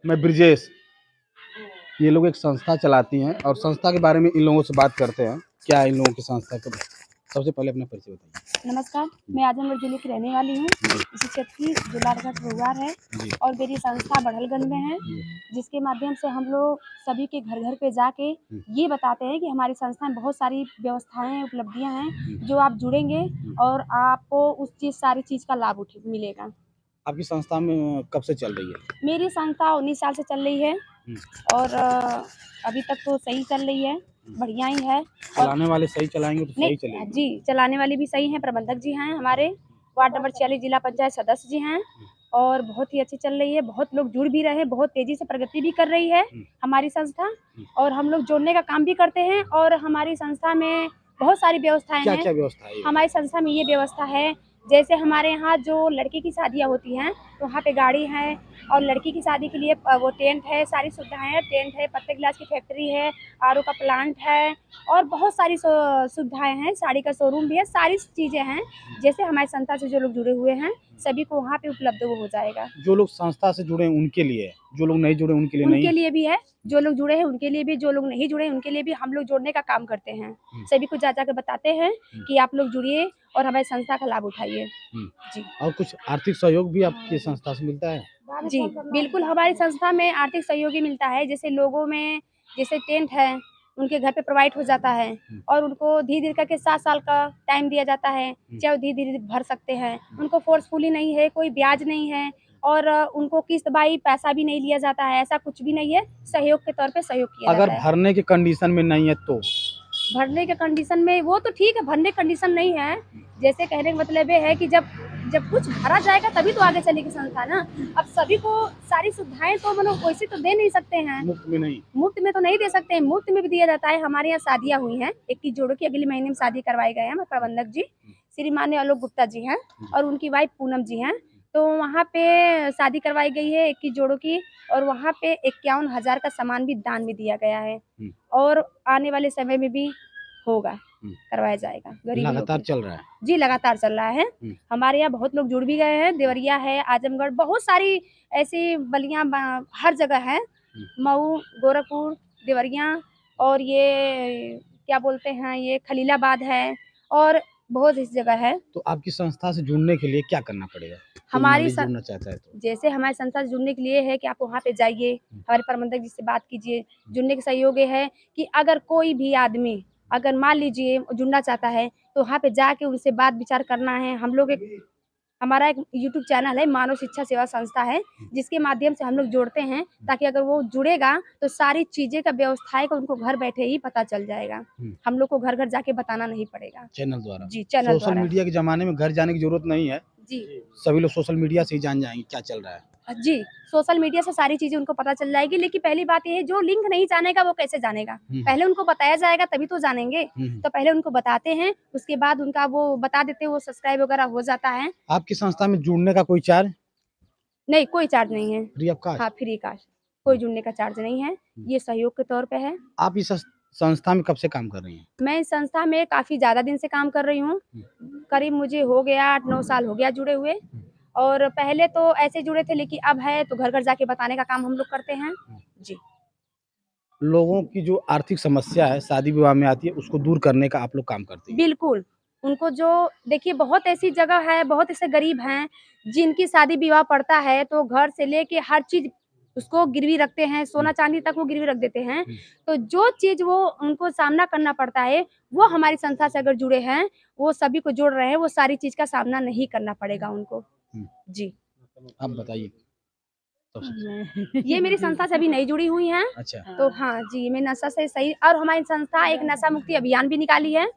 मैं ब्रिजेश। ये लोग एक संस्था चलाती हैं और संस्था के बारे में इन लोगों से बात करते हैं। क्या इन लोगों की संस्था का, सबसे पहले अपना परिचय बताइए। नमस्कार, मैं आजमगढ़ जिले की रहने वाली हूँ। इसी क्षेत्र की जो लालगढ़ रोगार है और मेरी संस्था बढ़लगंज में है, जिसके माध्यम से हम लोग सभी के घर घर पे जाके ये बताते हैं कि हमारी संस्था में बहुत सारी व्यवस्थाएं उपलब्धियां हैं, जो आप जुड़ेंगे और आपको उस चीज़ सारी चीज़ का लाभ मिलेगा। आपकी संस्था में कब से चल रही है? मेरी संस्था 19 साल से चल रही है और अभी तक तो सही चल रही है, बढ़िया ही है। चलाने वाले सही चलाएंगे तो सही नहीं चलेगी। जी, चलाने वाले भी सही हैं, प्रबंधक जी हैं हमारे, वार्ड नंबर 46 जिला पंचायत सदस्य जी हैं और बहुत ही अच्छी चल रही है। बहुत लोग जुड़ भी रहे हैं, बहुत तेज़ी से प्रगति भी कर रही है हमारी संस्था और हम लोग जोड़ने का काम भी करते हैं और हमारी संस्था में बहुत सारी व्यवस्थाएँ हैं। क्या व्यवस्था है? हमारी संस्था में ये व्यवस्था है, जैसे हमारे यहाँ जो लड़की की शादियाँ होती हैं, तो वहाँ पे गाड़ी है और लड़की की शादी के लिए वो टेंट है, सारी सुविधाएँ हैं, टेंट है, पत्ते गिलास की फैक्ट्री है, आरओ का प्लांट है और बहुत सारी सुविधाएँ हैं, साड़ी का शोरूम भी है, सारी चीज़ें हैं। जैसे हमारी संस्था से जो लोग जुड़े हुए हैं, सभी को वहाँ पे उपलब्ध वो हो जाएगा। जो लोग संस्था से जुड़े हैं उनके लिए है, जो लोग नहीं जुड़े उनके लिए नहीं उनके है? लिए भी है, जो लोग जुड़े हैं उनके लिए भी, जो लोग नहीं जुड़े हैं उनके लिए भी हम लोग जोड़ने का काम करते हैं। सभी को जा के बताते हैं कि आप लोग जुड़िए और हमारी संस्था का लाभ उठाइए। जी। और कुछ आर्थिक सहयोग भी आपकी संस्था से मिलता है? जी, बिल्कुल हमारी संस्था में आर्थिक सहयोगी मिलता है, जैसे लोगों में जैसे टेंट है, उनके घर पे प्रोवाइड हो जाता है और उनको धीरे-धीरे करके 7 साल का टाइम दिया जाता है, चाहे वो धीरे-धीरे भर सकते हैं। उनको फ़ोर्सफुली नहीं है, कोई ब्याज नहीं है और उनको किस्त बाई पैसा भी नहीं लिया जाता है, ऐसा कुछ भी नहीं है, सहयोग के तौर पे सहयोग किया अगर जाता है। भरने के कंडीशन में नहीं है तो? भरने के कंडीशन में वो तो ठीक है, भरने कंडीशन नहीं है, जैसे कहने का मतलब ये है कि जब जब कुछ भरा जाएगा तभी तो आगे चलेगी संस्था ना। अब सभी को सारी सुविधाएँ तो मतलब वैसे तो दे नहीं सकते हैं। मुफ्त में नहीं? मुफ्त में तो नहीं दे सकते हैं, मुफ्त में भी दिया जाता है। हमारे यहाँ शादियाँ हुई हैं, 21 जोड़ों की अगले महीने में शादी करवाए गए हैं हमारे प्रबंधक जी, श्रीमान आलोक गुप्ता जी हैं और उनकी वाइफ पूनम जी हैं। तो वहाँ पे शादी करवाई गई है 21 जोड़ों की और वहाँ पे 51,000 का सामान भी दान में दिया गया है और आने वाले समय में भी होगा, करवाया जाएगा। गरीब लगातार चल रहा है? जी, लगातार चल रहा है। हमारे यहाँ बहुत लोग जुड़ भी गए हैं, देवरिया है, आजमगढ़, बहुत सारी ऐसी बलियाँ हर जगह है, मऊ, गोरखपुर, देवरिया और ये क्या बोलते हैं, ये खलीलाबाद है और बहुत इस जगह है। तो आपकी संस्था से जुड़ने के लिए क्या करना पड़ेगा? हमारी जुड़ना चाहता है तो? जैसे हमारी संस्था से जुड़ने के लिए है कि आप वहाँ पे जाइए, हमारे प्रबंधक जी से बात कीजिए। जुड़ने का सहयोग ये है कि अगर कोई भी आदमी अगर मान लीजिए जुड़ना चाहता है, तो वहाँ पे जाके उनसे बात विचार करना है। हम लोग हमारा एक यूट्यूब चैनल है, मानव शिक्षा सेवा संस्था है, जिसके माध्यम से हम लोग जोड़ते हैं, ताकि अगर वो जुड़ेगा, तो सारी चीज़ें का व्यवस्थाएँ का उनको घर बैठे ही पता चल जाएगा। हम लोग को घर-घर जाके बताना नहीं पड़ेगा। चैनल द्वारा? जी, चैनल सोशल द्वारा। मीडिया के ज़माने में घर जाने की ज़रूरत नहीं है। जी। सभी लोग सोशल मीडिया से ही जान जाएँगे क्या चल रहा है। जी, सोशल मीडिया से सारी चीज़ें उनको पता चल जाएगी, लेकिन पहली बात ये है जो लिंक नहीं जानेगा वो कैसे जानेगा? पहले उनको बताया जाएगा तभी तो जानेंगे। तो पहले उनको बताते हैं, उसके बाद उनका वो बता देते हैं, वो सब्सक्राइब वगैरह हो जाता है। आपकी संस्था में जुड़ने का कोई चार्ज? नहीं, कोई चार्ज नहीं है। Free of cost? हाँ, फ्री कास्ट, कोई जुड़ने का चार्ज नहीं है, ये सहयोग के तौर पे है। आप इस संस्था में कब से काम कर रही हैं? मैं इस संस्था में काफ़ी ज़्यादा दिन से काम कर रही हूँ, करीब मुझे हो गया 8-9 साल हो गया जुड़े हुए और पहले तो ऐसे जुड़े थे, लेकिन अब है तो घर-घर जाके बताने का काम हम लोग करते हैं। जी। लोगों की जो आर्थिक समस्या है शादी विवाह में आती है उसको दूर करने का आप लोग काम करते हैं? बिल्कुल, उनको जो देखिए बहुत ऐसी जगह है, बहुत ऐसे गरीब हैं, जिनकी शादी-विवाह पड़ता है, तो घर से लेके हर चीज़ उसको गिरवी रखते हैं, सोना-चांदी तक वो गिरवी रख देते हैं। तो जो चीज़ वो उनको सामना करना पड़ता है, वो हमारी संस्था से अगर जुड़े हैं, वो सभी को जोड़ रहे हैं, वो सारी चीज़ का सामना नहीं करना पड़ेगा उनको। जी। आप बताइए। ये मेरी संस्था से अभी नहीं जुड़ी हुई हैं। अच्छा। तो हाँ जी, मैं नशा से सही और हमारी संस्था एक नशा मुक्ति अभियान भी निकाली है,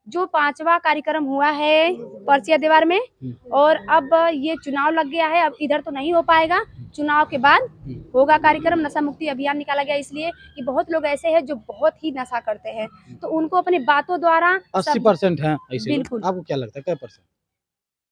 जो 5वां कार्यक्रम हुआ है परसिया दीवार में और अब ये चुनाव लग गया है, अब इधर तो नहीं हो पाएगा, चुनाव के बाद होगा कार्यक्रम। नशा मुक्ति अभियान निकाला गया इसलिए कि बहुत लोग ऐसे हैं जो बहुत ही नशा करते हैं, तो उनको अपनी बातों द्वारा 80% हैं ऐसे लोग? बिल्कुल। आपको क्या लगता है क्या परसेंट?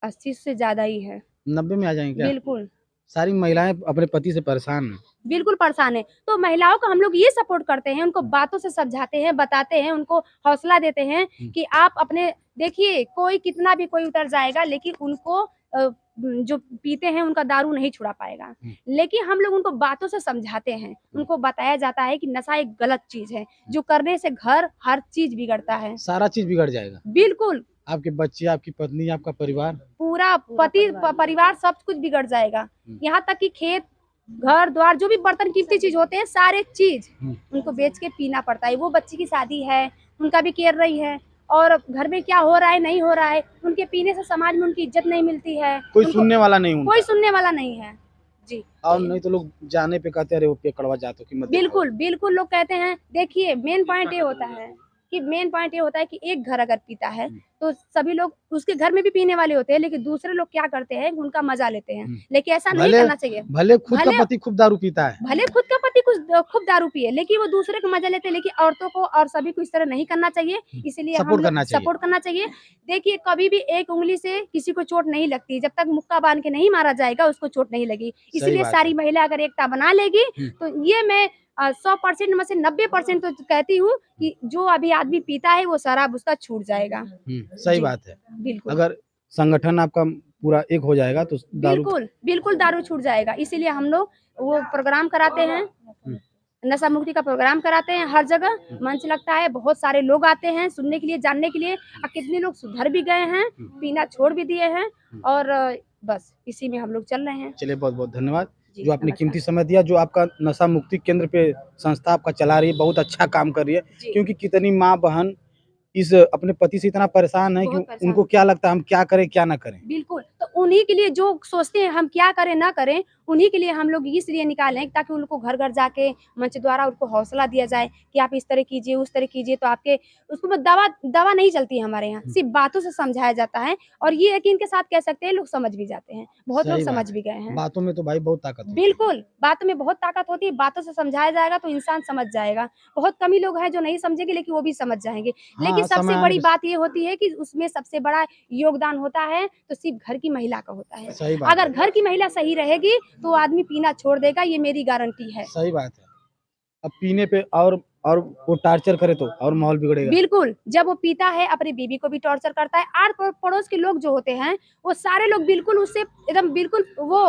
80 से ज़्यादा ही है। 90 में आ जाएँगे क्या? बिल्कुल। सारी महिलाएँ अपने पति से परेशान हैं। बिल्कुल परेशान है। तो महिलाओं को हम लोग ये सपोर्ट करते हैं, उनको बातों से समझाते हैं, बताते हैं, उनको हौसला देते हैं कि आप अपने देखिए कोई कितना भी कोई उतर जाएगा लेकिन उनको जो पीते हैं उनका दारू नहीं छुड़ा पाएगा। लेकिन हम लोग उनको बातों से समझाते हैं, उनको बताया जाता है कि नशा एक गलत चीज़ है, जो करने से घर हर चीज़ बिगड़ता है। सारा चीज बिगड़ जाएगा, बिल्कुल, आपके बच्चे, आपकी पत्नी, आपका परिवार। पूरा परिवार सब कुछ बिगड़ जाएगा। यहाँ तक कि खेत, घर-द्वार जो भी बर्तन कीमती चीज़ होते हैं, सारे चीज़ उनको बेच के पीना पड़ता है। वो बच्चे की शादी है, उनका भी केयर रही है और घर में क्या हो रहा है, नहीं हो रहा है, उनके पीने से समाज में उनकी इज़्ज़त नहीं मिलती है। कोई उनको सुनने वाला नहीं उनका। कोई सुनने वाला नहीं है। जी। और नहीं तो लोग जाने पे कहते हैं, अरे वो पे कड़वा जातों की मत देखो। बिल्कुल, बिल्कुल लोग कहते हैं। देखिए मेन पॉइंट ये होता है कि एक घर अगर पीता है, तो सभी लोग उसके घर में भी पीने वाले होते हैं, लेकिन दूसरे लोग क्या करते हैं, उनका मज़ा लेते हैं। लेकिन ऐसा नहीं भले करना चाहिए। भले खुद का भले पति खूब दारू पीता है, भले खुद का पति खूब दारू पिए, लेकिन वो दूसरे का मज़ा लेते हैं। लेकिन औरतों को और सभी को इस तरह नहीं करना चाहिए, इसीलिए हम सपोर्ट लोग करना चाहिए। सपोर्ट करना चाहिए। देखिए कभी भी एक उँगली से किसी को चोट नहीं लगती, जब तक मुक्का बाँध के नहीं मारा जाएगा उसको चोट नहीं लगी। सही इसीलिए बात सारी है। महिला अगर एकता बना लेगी, तो ये मैं 100% में से 90% तो कहती हूँ कि जो अभी आदमी पीता है वो शराब उसका छूट जाएगा। सही जी, बात है। बिल्कुल। अगर संगठन आपका पूरा एक हो जाएगा तो दारू। बिल्कुल, बिल्कुल दारू छूट जाएगा। इसीलिए हम लोग वो प्रोग्राम कराते हैं, नशा मुक्ति का प्रोग्राम कराते हैं हर जगह, मंच लगता है, बहुत सारे लोग आते हैं सुनने के लिए, जानने के लिए और कितने लोग सुधर भी गए हैं, पीना छोड़ भी दिए हैं और बस इसी में हम लोग चल रहे हैं। चलिए बहुत-बहुत धन्यवाद, जी, जो आपने नमस्कार। कीमती समय दिया, जो आपका नशा मुक्ति केंद्र पे संस्था आपका चला रही है, बहुत अच्छा काम कर रही है। जी। क्योंकि कितनी माँ-बहन इस अपने पति से इतना परेशान है कि बहुत परेशान उनको क्या लगता है हम क्या करें, क्या ना करें? बिल्कुल, तो उन्हीं के लिए जो सोचते हैं हम क्या करें, ना करें, उन्हीं के लिए हम लोग इसलिए निकाले हैं ताकि उनको घर-घर जाके मंच द्वारा उनको हौसला दिया जाए कि आप इस तरह कीजिए, उस तरह कीजिए तो आपके उसके बाद दवा नहीं चलती है हमारे यहाँ, सिर्फ़ बातों से समझाया जाता है और ये यकीन के साथ कह सकते हैं लोग समझ भी जाते हैं, बहुत लोग सही बात समझ है। भी गए हैं। बातों में तो भाई बहुत ताकत होती है। बिल्कुल, बातों में बहुत ताकत होती है, बातों से समझाया जाएगा तो इंसान समझ जाएगा। बहुत कम ही लोग हैं जो नहीं समझेंगे लेकिन वो भी समझ जाएँगे। लेकिन हाँ, समय सबसे आने बड़ी पे बात ये होती है कि उसमें सबसे बड़ा योगदान होता है तो सिर्फ़ घर की महिला का होता है। सही बात अगर है। घर की महिला सही रहेगी तो आदमी पीना छोड़ देगा, ये मेरी गारंटी है। सही बात है। अब पीने पे और वो टार्चर करे तो और माहौल बिगड़ेगा। बिल्कुल, जब वो पीता है अपनी बीवी को भी टॉर्चर करता है, आस-पड़ोस के लोग जो होते हैं, वो सारे लोग बिल्कुल उससे एकदम बिल्कुल वो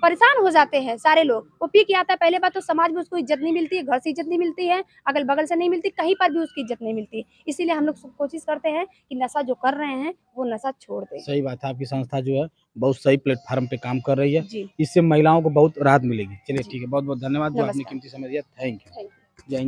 परेशान हो जाते हैं सारे लोग। वो पी के आता है, पहले बात तो समाज में उसको इज़्ज़त नहीं मिलती है, घर से इज़्ज़त नहीं मिलती है, अगल-बगल से नहीं मिलती, कहीं पर भी उसकी इज़्ज़त नहीं मिलती। इसीलिए हम लोग कोशिश करते हैं कि नशा जो कर रहे हैं, वो नशा छोड़ दें। सही बात है, आपकी संस्था जो है बहुत सही प्लेटफ़ॉर्म पे काम कर रही है। जी, इससे महिलाओं को बहुत राहत मिलेगी। चलिए जी। ठीक है, बहुत-बहुत धन्यवाद जो आपने नमस्कार। कीमती समय दिया। Thank you. Thank you. जय हिंद।